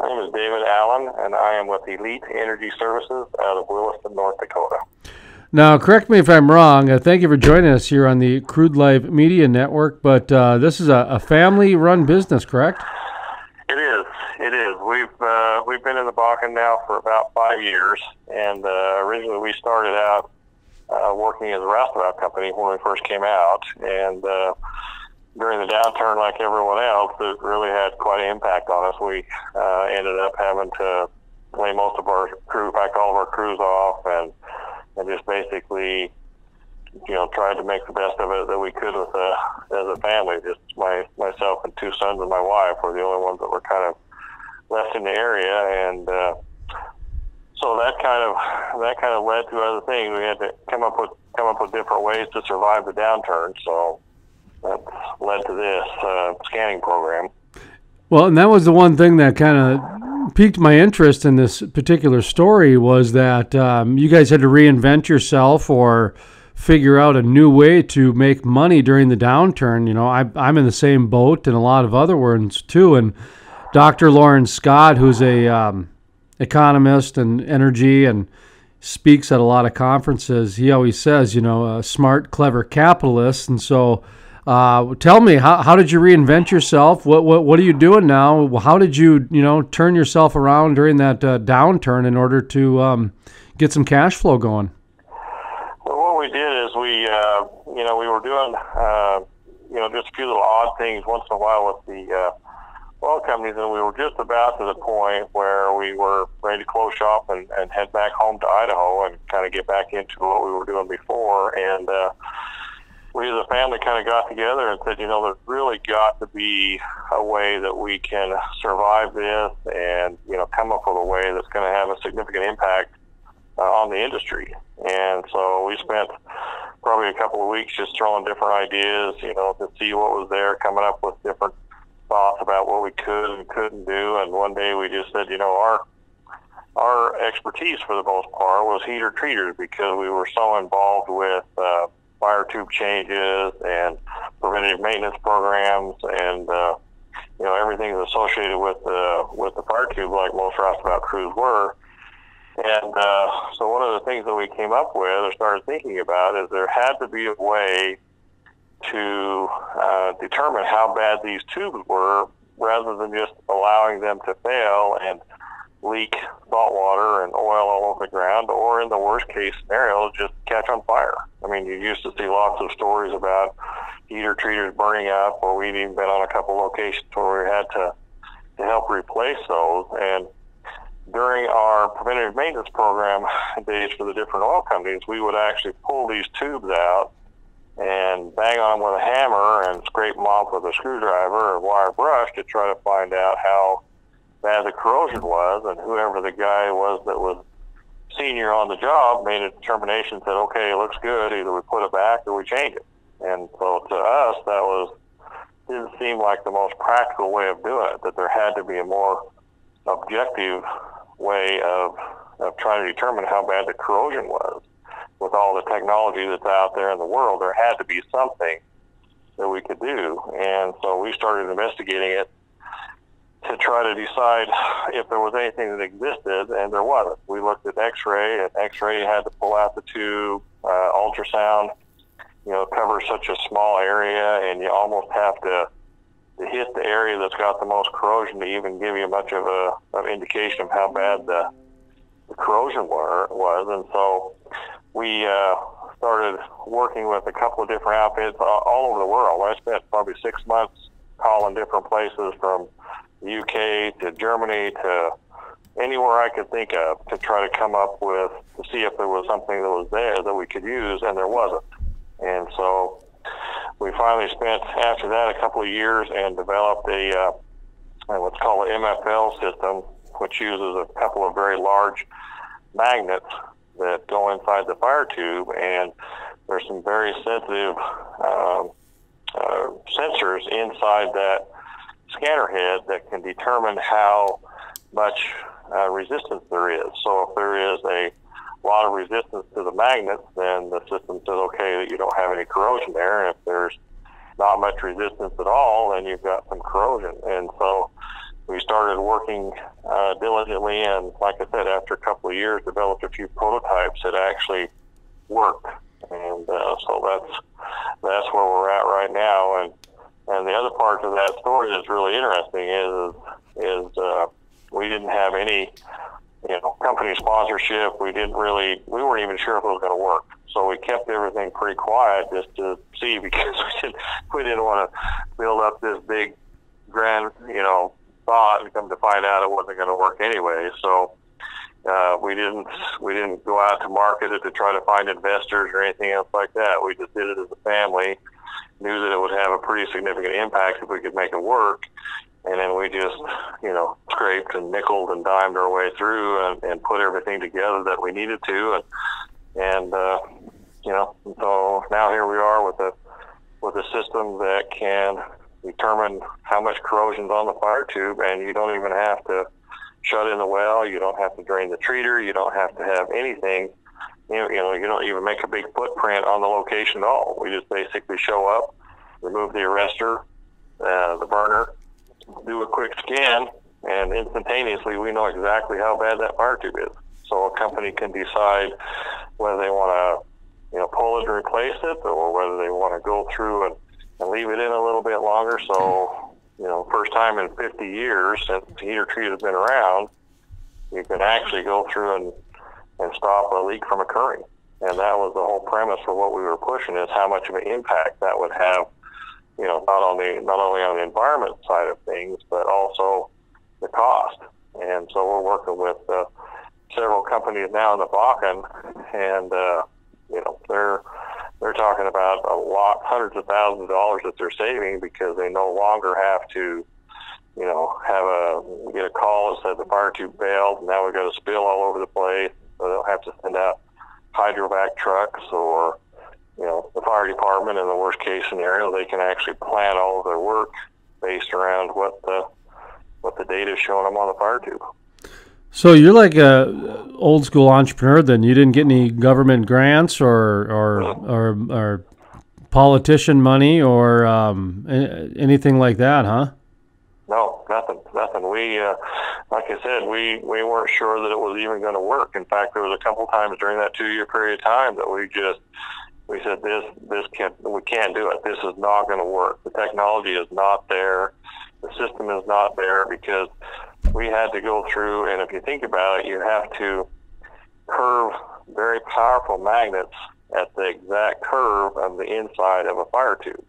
My name is David Allen, and I am with Elite Energy Services out of Williston, North Dakota. Now, correct me if I'm wrong. Thank you for joining us here on the Crude Live Media Network, but this is a family-run business, correct? It is. It is. We've been in the Bakken now for about 5 years, and originally we started out working as a roustabout company when we first came out, and during the downturn, like everyone else, it really had quite an impact on us. We ended up having to lay most of our crew, in fact, all of our crews off, and just basically, tried to make the best of it that we could with as a family. Just myself and 2 sons and my wife were the only ones that were kind of left in the area, and so that kind of led to other things. We had to come up with different ways to survive the downturn. So that led to this scanning program. Well, and that was the one thing that kind of piqued my interest in this particular story, was that you guys had to reinvent yourself or figure out a new way to make money during the downturn. I'm in the same boat, and a lot of other ones too. And Dr. Lauren Scott, who's a economist and energy and speaks at a lot of conferences, he always says, smart, clever capitalist. And so tell me, how did you reinvent yourself? What are you doing now? How did you, turn yourself around during that downturn in order to get some cash flow going? Well, what we did is we were doing, just a few little odd things once in a while with the oil companies, and we were just about to the point where we were ready to close shop and head back home to Idaho and kind of get back into what we were doing before. And we as a family kind of got together and said, there's really got to be a way that we can survive this and, come up with a way that's going to have a significant impact on the industry. And so we spent probably a couple of weeks just throwing different ideas, to see what was there, coming up with different thoughts about what we could and couldn't do. And one day we just said, our expertise for the most part was heater treaters, because we were so involved with fire tube changes and preventative maintenance programs and everything that's associated with the fire tube, like most roustabout crews were. And so one of the things that we came up with or started thinking about is there had to be a way to determine how bad these tubes were, rather than just allowing them to fail and leak salt water and oil all over the ground, or in the worst case scenario, just catch on fire. I mean, you used to see lots of stories about heater treaters burning up, or we'd even been on a couple locations where we had to help replace those. And during our preventative maintenance program days for the different oil companies, we would actually pull these tubes out and bang on them with a hammer and scrape them off with a screwdriver or wire brush to try to find out how bad the corrosion was. And whoever the guy was that was senior on the job made a determination, said, okay, it looks good, either we put it back or we change it. And so to us, that didn't seem like the most practical way of doing it, that there had to be a more objective way of trying to determine how bad the corrosion was. With all the technology that's out there in the world, there had to be something that we could do. And so we started investigating it to try to decide if there was anything that existed, and there wasn't. We looked at X-ray, and X-ray had to pull out the tube. Ultrasound, covers such a small area, and you almost have to hit the area that's got the most corrosion to even give you much of an indication of how bad the corrosion was. And so we started working with a couple of different outfits all over the world. I spent probably 6 months calling different places, from the UK to Germany to anywhere I could think of, to try to come up with, to see if there was something that was there that we could use, and there wasn't. And so we finally spent, after that, a couple of years and developed a what's called an MFL system, which uses a couple of very large magnets that go inside the fire tube, and there's some very sensitive sensors inside that scanner head that can determine how much resistance there is. So if there is a lot of resistance to the magnets, then the system says, okay, that you don't have any corrosion there. And if there's not much resistance at all, then you've got some corrosion. And so we started working diligently, and like I said, after a couple of years, developed a few prototypes that actually worked. And so that's where we're at right now. And the other part of that story that's really interesting is we didn't have any, company sponsorship. We weren't even sure if it was going to work. So we kept everything pretty quiet just to see, because we didn't want to build up this big grand, thought and come to find out it wasn't going to work anyway. So we didn't go out to market it to try to find investors or anything else like that. We just did it as a family, knew that it would have a pretty significant impact if we could make it work. And then we just, scraped and nickeled and dimed our way through and put everything together that we needed to. And so now here we are with a system that can determine how much corrosion's on the fire tube, and you don't even have to shut in the well. You don't have to drain the treater. You don't have to have anything. You don't even make a big footprint on the location at all. We just basically show up, remove the arrestor, the burner, do a quick scan, and instantaneously we know exactly how bad that fire tube is. So a company can decide whether they want to, pull it and replace it, or whether they want to go through and leave it in a little bit longer. So, first time in 50 years since heater treat has been around, you can actually go through and stop a leak from occurring. And that was the whole premise for what we were pushing, is how much of an impact that would have, not only on the environment side of things, but also the cost. And so we're working with several companies now in the Bakken, and they're talking about hundreds of thousands of dollars that they're saving, because they no longer have to, get a call that says the fire tube failed, and now we've got a spill all over the place. So they don't have to send out hydrovac trucks or, the fire department. In the worst case scenario, they can actually plan all of their work based around what the data is showing them on the fire tube. So you're like a old school entrepreneur then. You didn't get any government grants or politician money or anything like that, huh? No, nothing. We, like I said, we weren't sure that it was even going to work. In fact, there was a couple times during that 2-year period of time that we said we can't do it. This is not going to work. The technology is not there. The system is not there, because we had to go through, and if you think about it, you have to curve very powerful magnets at the exact curve of the inside of a fire tube.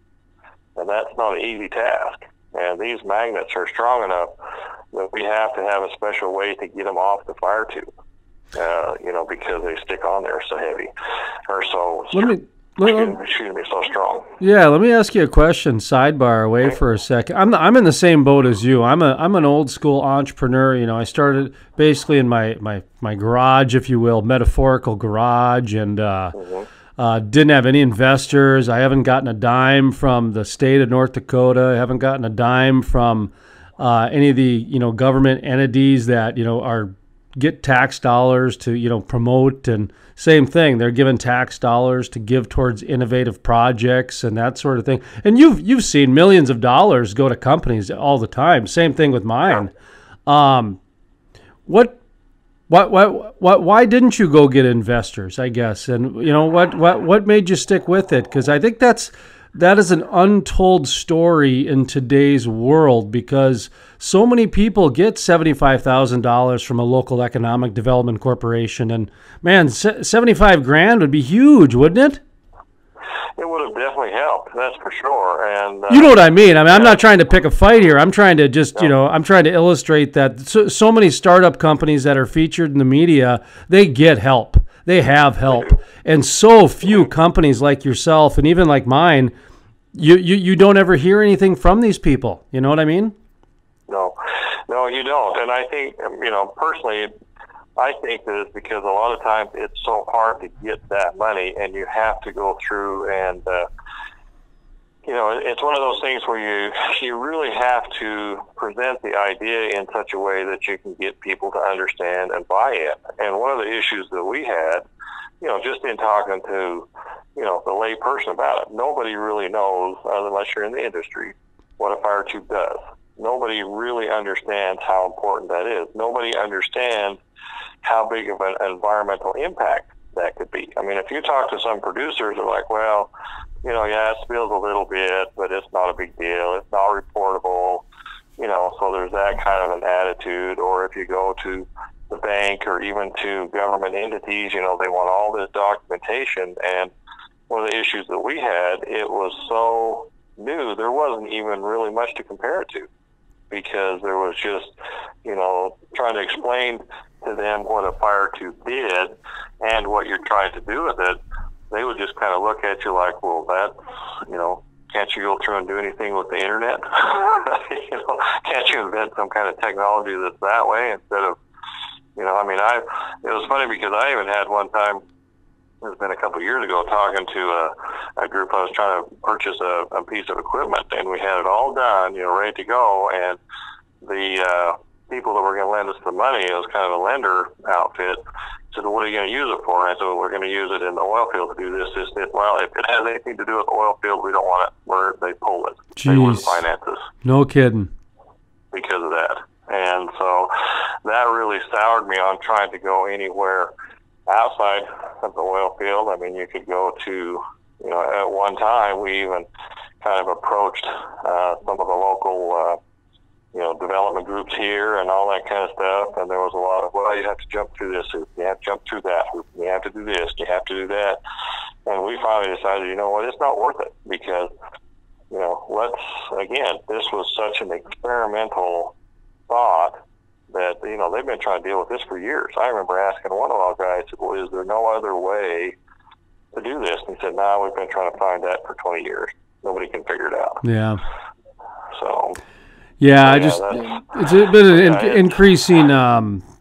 And that's not an easy task. And these magnets are strong enough that we have to have a special way to get them off the fire tube, because they stick on there so heavy, or so so strong. Yeah, let me ask you a question. Sidebar away for a second. I'm in the same boat as you. I'm an old school entrepreneur. I started basically in my garage, if you will, metaphorical garage, and didn't have any investors. I haven't gotten a dime from the state of North Dakota. I haven't gotten a dime from any of the government entities that get tax dollars to promote, and same thing, they're given tax dollars to give towards innovative projects and that sort of thing. And you've seen millions of dollars go to companies all the time. Same thing with mine. Why didn't you go get investors, I guess? And what made you stick with it? Because I think that is an untold story in today's world, because so many people get $75,000 from a local economic development corporation, and man, $75,000 would be huge, wouldn't it? It would have definitely helped, that's for sure. And you know what I mean? I'm not trying to pick a fight here. I'm trying to just, I'm trying to illustrate that so many startup companies that are featured in the media, they get help. They have help. And so few companies like yourself and even like mine, you don't ever hear anything from these people. You know what I mean? No, you don't. And I think, personally, I think that it's because a lot of times it's so hard to get that money, and you have to go through and, it's one of those things where you really have to present the idea in such a way that you can get people to understand and buy in. And one of the issues that we had, just in talking to, the lay person about it, nobody really knows, unless you're in the industry, what a fire tube does. nobody really understands how important that is. Nobody understands how big of an environmental impact that could be. I mean, if you talk to some producers, they're like, well, you know, yeah, it spills a little bit, but it's not a big deal. It's not reportable, you know, so there's that kind of an attitude. Or if you go to the bank or even to government entities, you know, they want all this documentation. And one of the issues that we had, it was so new, there wasn't even really much to compare it to, because there was just, you know, trying to explain to them what a fire tube did and what you're trying to do with it. They would just kind of look at you like, well, that, you know, can't you go through and do anything with the internet? You know, can't you invent some kind of technology that's that way instead of, you know, I mean, it was funny because I even had one time, it's been a couple of years ago, talking to a group. I was trying to purchase a piece of equipment, and we had it all done, you know, ready to go. And the people that were going to lend us the money, it was kind of a lender outfit, said, well, what are you going to use it for? And I said, well, we're going to use it in the oil field to do this, this, this. Well, if it has anything to do with the oil field, we don't want it. They pull it. Jeez. They wouldn't finance us. No kidding. Because of that. And so that really soured me on trying to go anywhere outside of the oil field. I mean, you could go to, you know, at one time we even kind of approached some of the local, you know, development groups here and all that kind of stuff. And there was a lot of, well, you have to jump through this hoop, you have to jump through that hoop, you have to do this, you have to do that. And we finally decided, you know what, it's not worth it, because, you know, this was such an experimental thought that, you know, they've been trying to deal with this for years. I remember asking one of our guys, well, is there no other way to do this? And he said, no, we've been trying to find that for 20 years. Nobody can figure it out. Yeah. So. Yeah, it's a bit of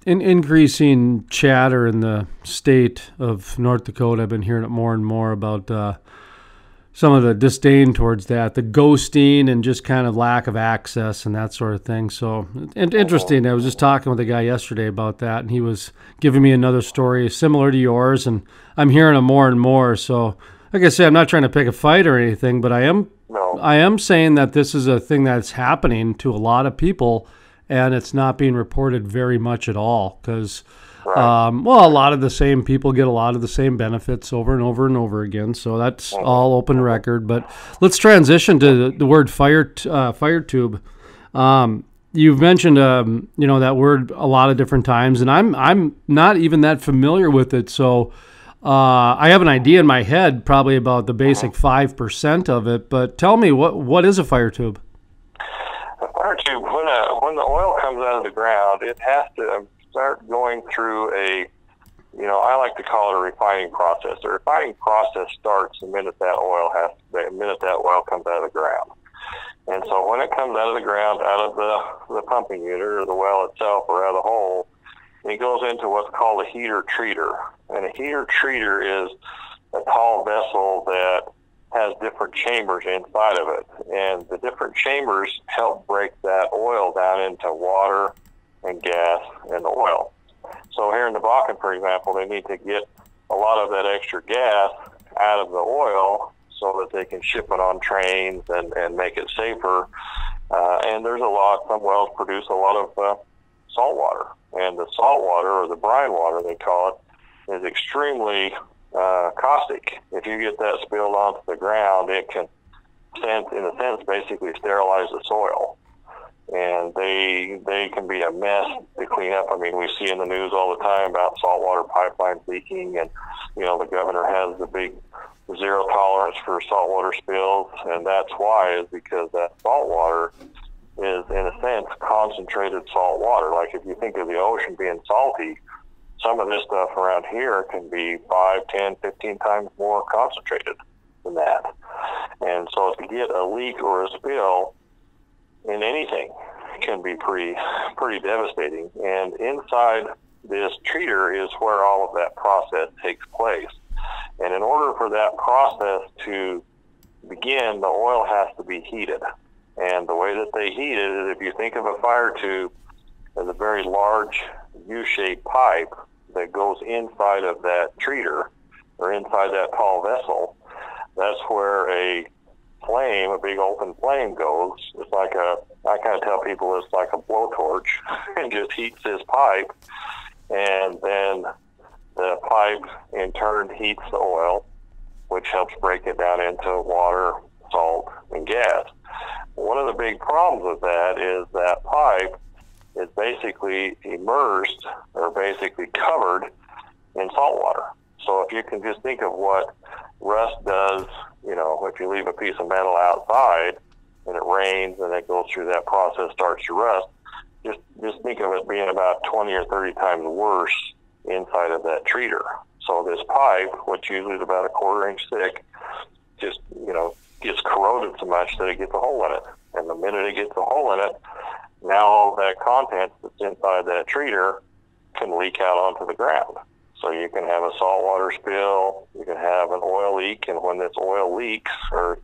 increasing chatter in the state of North Dakota. I've been hearing it more and more about some of the disdain towards that, the ghosting and just kind of lack of access and that sort of thing. So interesting. I was just talking with a guy yesterday about that, and he was giving me another story similar to yours, and I'm hearing it more and more. So like I said, I'm not trying to pick a fight or anything, but I am saying that this is a thing that's happening to a lot of people, and it's not being reported very much at all because, a lot of the same people get a lot of the same benefits over and over and over again. So that's all open record. But let's transition to the word fire tube. You've mentioned that word a lot of different times, and I'm not even that familiar with it. So I have an idea in my head probably about the basic 5% of it. But tell me, what is a fire tube? A fire tube, when the oil comes out of the ground, it has to start going through I like to call it a refining process. The refining process starts the minute that oil comes out of the ground. And so when it comes out of the ground, out of the pumping unit or the well itself or out of the hole, it goes into what's called a heater treater. And a heater treater is a tall vessel that has different chambers inside of it. And the different chambers help break that oil down into water and gas and oil. So here in the Bakken, for example, they need to get a lot of that extra gas out of the oil so that they can ship it on trains and make it safer. And there's some wells produce a lot of salt water. And the salt water, or the brine water they call it, is extremely caustic. If you get that spilled onto the ground, it can, in a sense, basically sterilize the soil. And they can be a mess to clean up. I mean, we see in the news all the time about saltwater pipelines leaking, and, the governor has the big zero tolerance for saltwater spills, and that's why, is because that saltwater is, in a sense, concentrated salt water. Like if you think of the ocean being salty, some of this stuff around here can be 5, 10, 15 times more concentrated than that. And so to get a leak or a spill in anything can be pretty devastating. And inside this treater is where all of that process takes place. And in order for that process to begin, the oil has to be heated. And the way that they heat it is, if you think of a fire tube as a very large U-shaped pipe that goes inside of that treater or inside that tall vessel, that's where a flame, a big open flame goes. It's like a I kind of tell people it's like a blowtorch and just heats this pipe, and then the pipe in turn heats the oil, which helps break it down into water, salt, and gas. One of the big problems with that is that pipe is basically immersed or basically covered in salt water. So if you can just think of what rust does, if you leave a piece of metal outside and it rains and it goes through that process, starts to rust, just think of it being about 20 or 30 times worse inside of that treater. So this pipe, which usually is about a 1/4 inch thick, just, gets corroded so much that it gets a hole in it. And the minute it gets a hole in it, now all that content that's inside that treater can leak out onto the ground. So you can have a saltwater spill, you can have an oil leak, and when this oil leaks or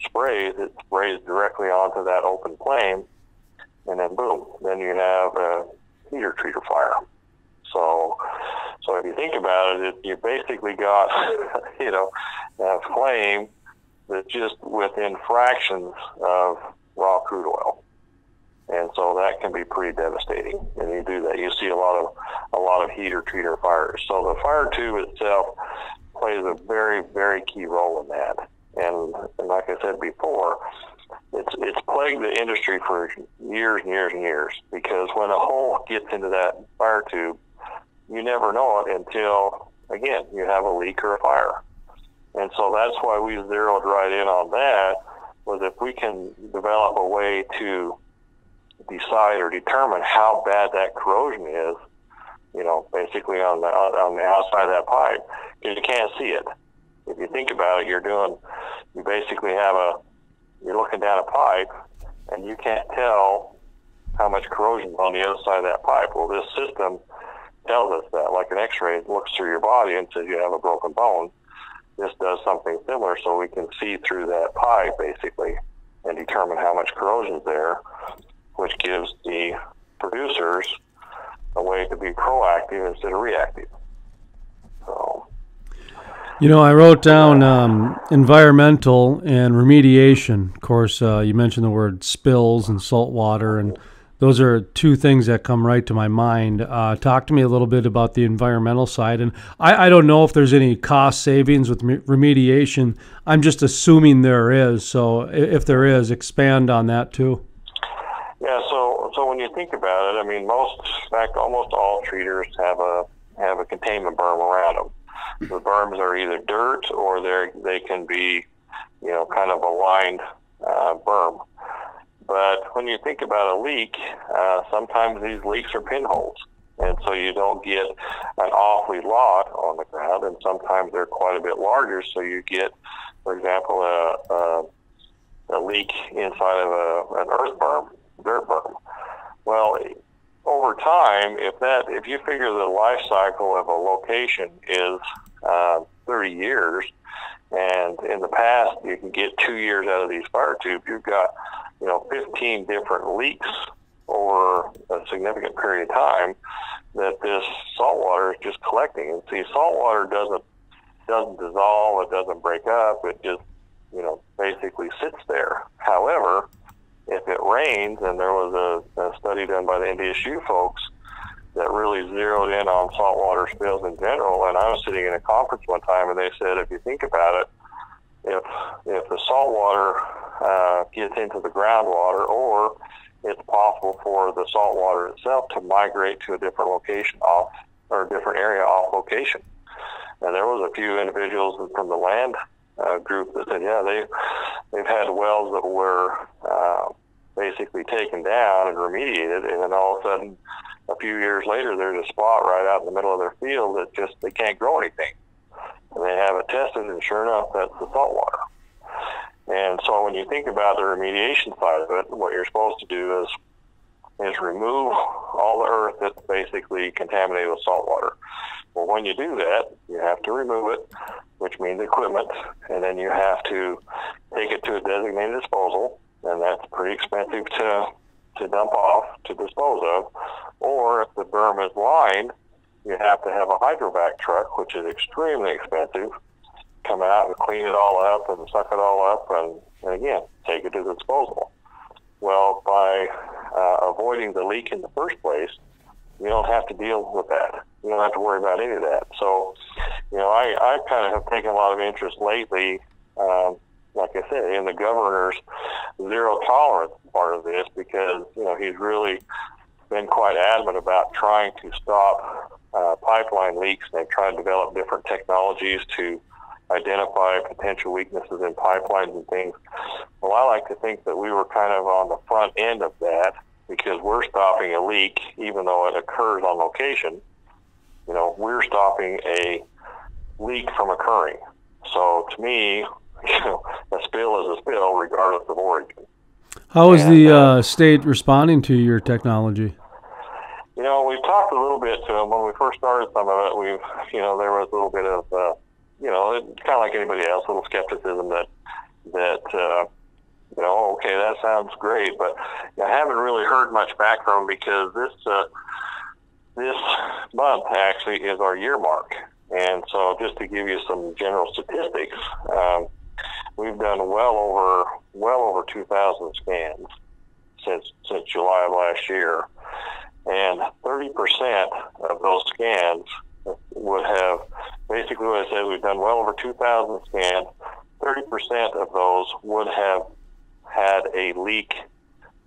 sprays, it sprays directly onto that open flame, and then boom, then you have a heater treater fire. So if you think about it, you basically got, a flame that's just within fractions of raw crude oil. And so that can be pretty devastating. And you do that, you see a lot of heater treater fires. So the fire tube itself plays a very, very key role in that. And like I said before, it's plagued the industry for years and years and years, because when a hole gets into that fire tube, you never know it until, again, you have a leak or a fire. And so that's why we zeroed right in on that, was if we can develop a way to decide or determine how bad that corrosion is, basically on the outside of that pipe, because you can't see it. If you think about it, you're basically you're looking down a pipe and you can't tell how much corrosion is on the other side of that pipe. Well, this system tells us that, like an x-ray looks through your body and says you have a broken bone. This does something similar, so we can see through that pipe basically and determine how much corrosion is there, which gives the producers a way to be proactive instead of reactive. So, I wrote down environmental and remediation. Of course, you mentioned the word spills and salt water, and those are two things that come right to my mind. Talk to me a little bit about the environmental side. And I don't know if there's any cost savings with remediation. I'm just assuming there is. So if there is, expand on that too. Yeah, so when you think about it, in fact, almost all treaters have a containment berm around them. The berms are either dirt or they can be, kind of a lined berm. But when you think about a leak, sometimes these leaks are pinholes, and so you don't get an awfully lot on the ground, and sometimes they're quite a bit larger, so you get, for example, a leak inside of an earth berm, dirt berm. Well, over time, if you figure the life cycle of a location is 30 years, and in the past you can get 2 years out of these fire tubes, you've got 15 different leaks over a significant period of time that this salt water is just collecting. And see, salt water doesn't dissolve, it doesn't break up, it just basically sits there. However, if it rains, and there was a study done by the NDSU folks that really zeroed in on saltwater spills in general, and I was sitting in a conference one time, and they said, if you think about it, if the salt water gets into the groundwater, or it's possible for the salt water itself to migrate to a different location a different area off location. And there was a few individuals from the land group that said, yeah, they've had wells that were basically taken down and remediated, and then all of a sudden, a few years later, there's a spot right out in the middle of their field that they can't grow anything. And they have it tested, and sure enough, that's the salt water. And so when you think about the remediation side of it, what you're supposed to do is remove all the earth that's basically contaminated with salt water. Well, when you do that, you have to remove it, which means equipment, and then you have to take it to a designated disposal, and that's pretty expensive to dump off, to dispose of. Or if the berm is lined, you have to have a hydrovac truck, which is extremely expensive, come out and clean it all up and suck it all up, and again, take it to the disposal. Well, by avoiding the leak in the first place, you don't have to deal with that. You don't have to worry about any of that. So, I kind of have taken a lot of interest lately, like I said, in the governor's zero tolerance part of this, because, he's really been quite adamant about trying to stop pipeline leaks. They've tried to develop different technologies to identify potential weaknesses in pipelines and things. Well, I like to think that we were kind of on the front end of that, because we're stopping a leak, even though it occurs on location. We're stopping a leak from occurring. So to me, a spill is a spill regardless of origin. How is the state responding to your technology? We've talked a little bit to them when we first started some of it. There was a little bit of, it's kind of like anybody else, a little skepticism that okay, that sounds great, but I haven't really heard much back from them, because this month actually is our year mark. And so just to give you some general statistics, we've done well over 2,000 scans since July of last year. And 30% of those scans would have, basically what I said, we've done well over 2,000 scans. 30% of those would have had a leak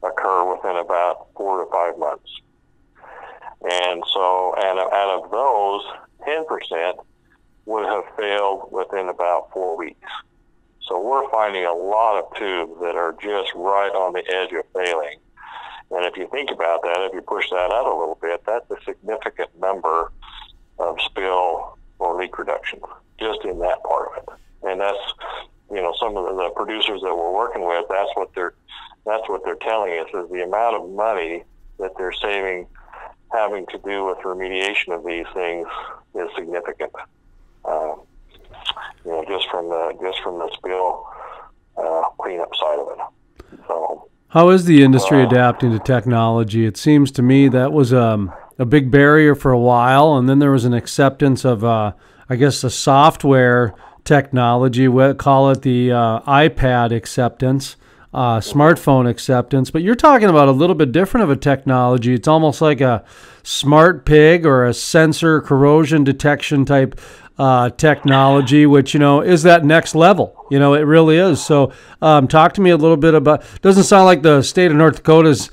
occur within about 4 to 5 months. And out of those, 10% would have failed within about 4 weeks. So we're finding a lot of tubes that are just right on the edge of failing. And if you think about that, if you push that out a little bit, that's a significant number of spill or leak reduction just in that part of it. And that's, some of the producers that we're working with, that's what they're telling us, is the amount of money that they're saving having to do with remediation of these things is significant. Just from the spill cleanup side of it. So, how is the industry adapting to technology? It seems to me that was a big barrier for a while, and then there was an acceptance of, the software technology. We'll call it the iPad acceptance, smartphone acceptance. But you're talking about a little bit different of a technology. It's almost like a smart pig or a sensor corrosion detection type technology, which, is that next level. It really is. So talk to me a little bit about, doesn't sound like the state of North Dakota's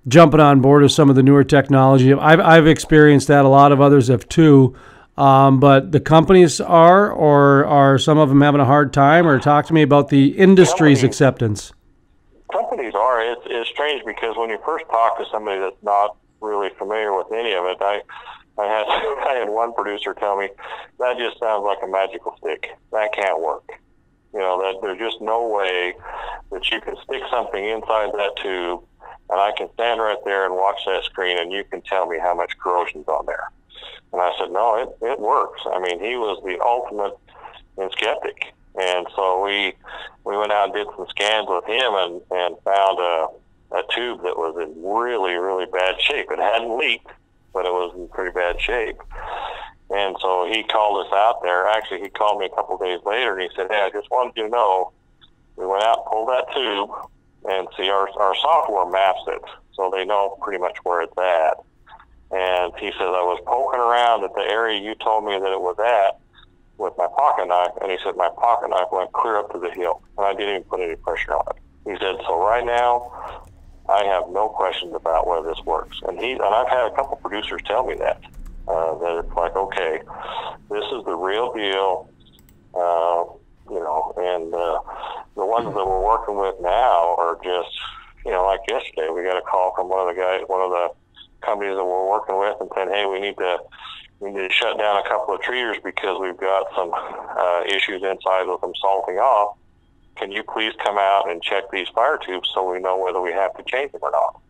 jumping on board with some of the newer technology. I've experienced that. A lot of others have too. But the companies are some of them having a hard time? Or talk to me about the industry's acceptance. Companies are. It's strange, because when you first talk to somebody that's not really familiar with any of it, I had one producer tell me, that just sounds like a magical stick. That can't work. That there's just no way that you can stick something inside that tube, and I can stand right there and watch that screen, and you can tell me how much corrosion's on there. And I said, no, it works. I mean, he was the ultimate skeptic. And so we went out and did some scans with him and found a tube that was in really, really bad shape. It hadn't leaked, but it was in pretty bad shape. And so he called us out there. Actually, he called me a couple of days later, and he said, hey, I just wanted you to know, we went out and pulled that tube, and see, our software maps it, so they know pretty much where it's at. And he says, I was poking around at the area you told me that it was at with my pocket knife, and he said my pocket knife went clear up to the hilt, and I didn't even put any pressure on it. He said, so right now, I have no questions about whether this works. And I've had a couple producers tell me that it's like, okay, this is the real deal, and the ones that we're working with now are just, like yesterday, we got a call from one of the companies that we're working with, and saying, hey, we need to shut down a couple of treaters because we've got some issues inside with them salting off. Can you please come out and check these fire tubes so we know whether we have to change them or not?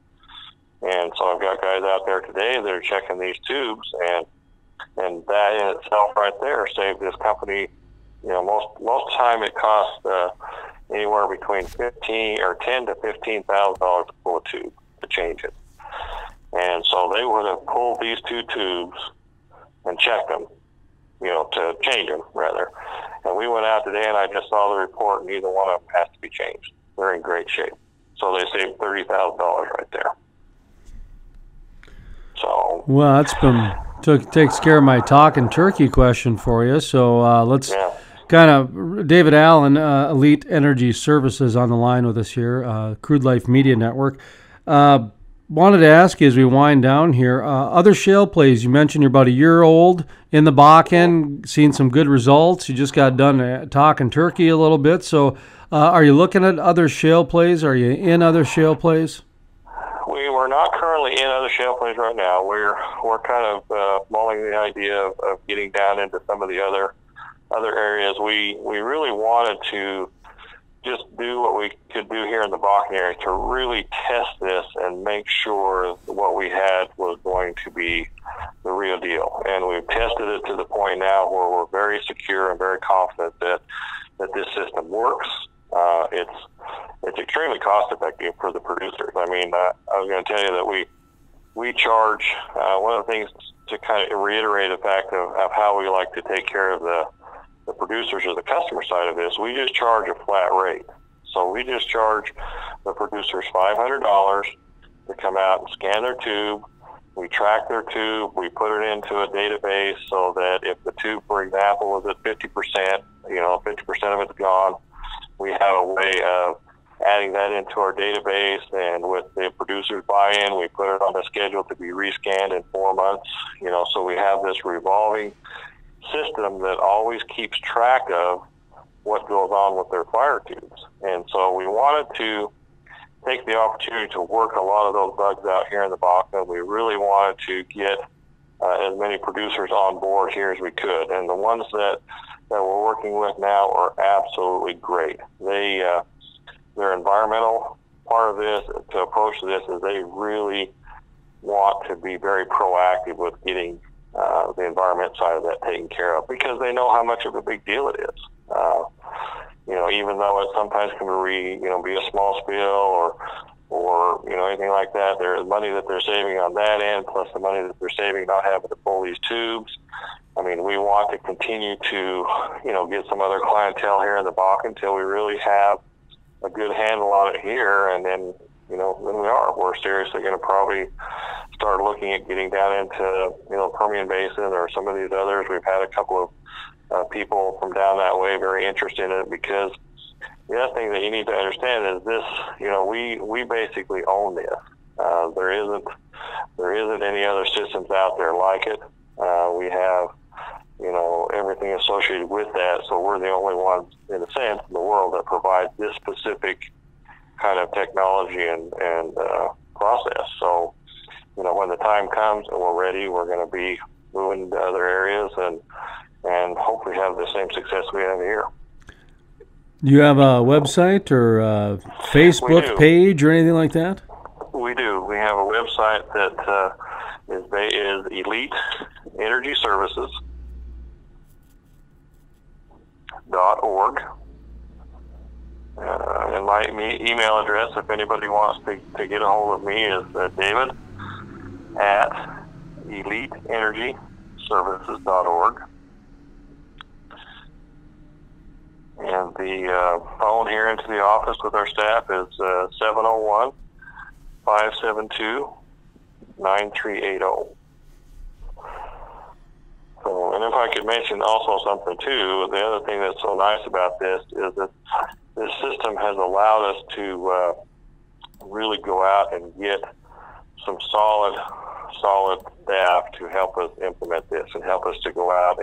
And so I've got guys out there today that are checking these tubes, and that in itself right there saved this company. Most time it costs anywhere between $10,000 to $15,000 to pull a tube to change it. And so they would have pulled these two tubes and checked them, to change them rather. And we went out today, and I just saw the report, and neither one of them has to be changed. They're in great shape. So they saved $30,000 right there. So well, takes care of my talking turkey question for you. So let's kind of David Allen, Elite Energy Services, on the line with us here, Crude Life Media Network. Wanted to ask you as we wind down here, other shale plays. You mentioned you're about a year old in the Bakken, seen some good results. You just got done talking turkey a little bit. So are you looking at other shale plays? Are you in other shale plays? We're not currently in other shale plays right now. We're kind of mulling the idea of getting down into some of the other areas. We really wanted to just do what we could do here in the Bakken area to really test this and make sure what we had was going to be the real deal. And we've tested it to the point now where we're very secure and very confident that this system works. It's extremely cost effective for the producers. I mean, I was going to tell you that we charge, one of the things to kind of reiterate the fact of how we like to take care of the producers or the customer side of this, we just charge a flat rate. So we just charge the producers $500 to come out and scan their tube. We track their tube. We put it into a database so that if the tube, for example, was at 50%, 50% of it's gone, we have a way of adding that into our database, and with the producer's buy-in, we put it on the schedule to be rescanned in 4 months. So we have this revolving system that always keeps track of what goes on with their fire tubes. And so we wanted to take the opportunity to work a lot of those bugs out here in the Bakken. We really wanted to get as many producers on board here as we could. And the ones that we're working with now are absolutely great. Their environmental part of this, to approach this, is they really want to be very proactive with getting the environment side of that taken care of, because they know how much of a big deal it is. Even though it sometimes can be a small spill or anything like that, there's money that they're saving on that end, plus the money that they're saving not having to pull these tubes. I mean, we want to continue to, get some other clientele here in the Bakken until we really have a good handle on it here, and then we're seriously going to probably start looking at getting down into Permian Basin or some of these others. We've had a couple of people from down that way very interested in it, because the other thing that you need to understand is this, we basically own this. There isn't any other systems out there like it. We have everything associated with that, so we're the only ones, in a sense, in the world that provides this specific kind of technology and process. So, when the time comes and we're ready, we're going to be moving to other areas and hopefully have the same success we have here. Do you have a website or a Facebook page or anything like that? We do. We have a website that is Elite Energy Services .org. And my email address, if anybody wants to get a hold of me, is David at EliteEnergyServices.org. And the phone here into the office with our staff is 701-572-9380. So, and if I could mention also something too, the other thing that's so nice about this is that this system has allowed us to really go out and get some solid staff to help us implement this and help us to go out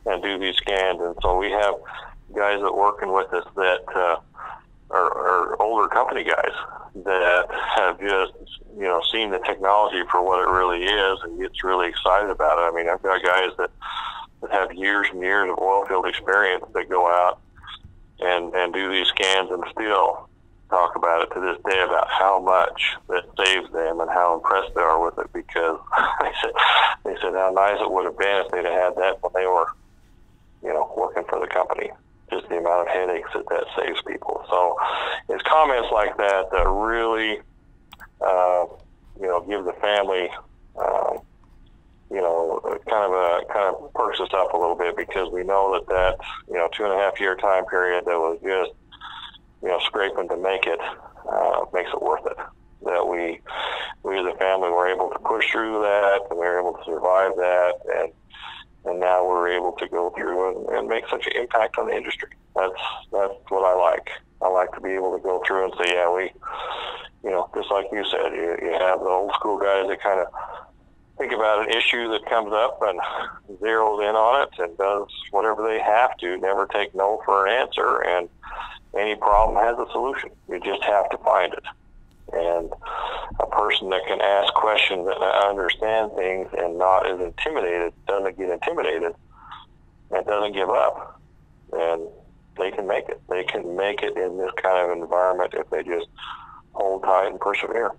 and do these scans. And so we have guys that are working with us that are older company guys that have just seen the technology for what it really is and gets really excited about it. I mean, I've got guys that have years and years of oil field experience that go out and do these scans and still talk about it to this day about how much that saves them and how impressed they are with it, because they said how nice it would have been if they'd have had that when they were working for the company. Just the amount of headaches that saves people. So it's comments like that that really give the family kind of perks us up a little bit, because we know that 2.5 year time period that was just scraping to make it makes it worth it. That we as a family were able to push through that, and we were able to survive that, and now we're able to go through and make such an impact on the industry. That's what I like. I like to be able to go through and say, yeah, we, just like you said, you have the old school guys that kind of think about an issue that comes up and zeroes in on it and does whatever they have to, never take no for an answer, and any problem has a solution. You just have to find it. And a person that can ask questions and understand things and not is intimidated, doesn't get intimidated, and doesn't give up, and they can make it. They can make it in this kind of environment if they just hold tight and persevere.